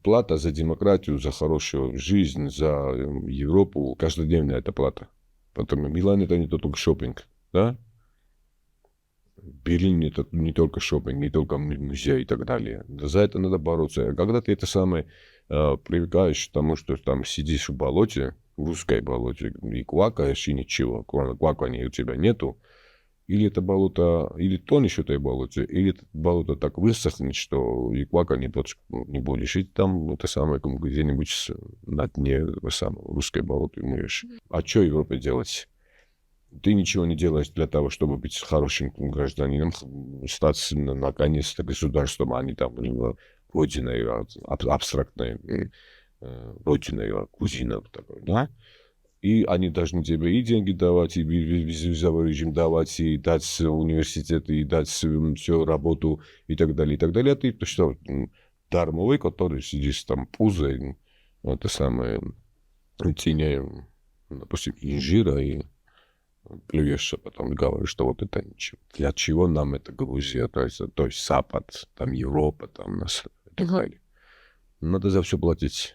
плата за демократию, за хорошую жизнь, за Европу, каждодневная эта плата. Поэтому Милан это не только шопинг, да? Берлин это не только шопинг, не только музей и так далее. За это надо бороться. А когда ты это самое привыкаешь к тому, что там сидишь в болоте, в русской болоте, и квакаешь, и ничего, квакания у тебя нету, или это болото, или тонешь в этой болоте, или это болото так высохнет, что и кваканье не будешь. И там это самое, где-нибудь на дне этого самого русской болота умрешь. А что Европе делать? Ты ничего не делаешь для того, чтобы быть хорошим гражданином, стать наконец-то государством, а не там родиной, абстрактной родиной, кузиной такой, да? И они должны тебе и деньги давать, и визовый режим давать, и дать университет, и дать всю работу, и так далее, и так далее. А ты что, дармовый, который сидишь там пузой, это самое, тени, допустим, инжира, и плюешь, а потом говоришь, что вот это ничего. Для чего нам это Грузия, то есть Запад, там Европа, там нас и так далее. Надо за все платить.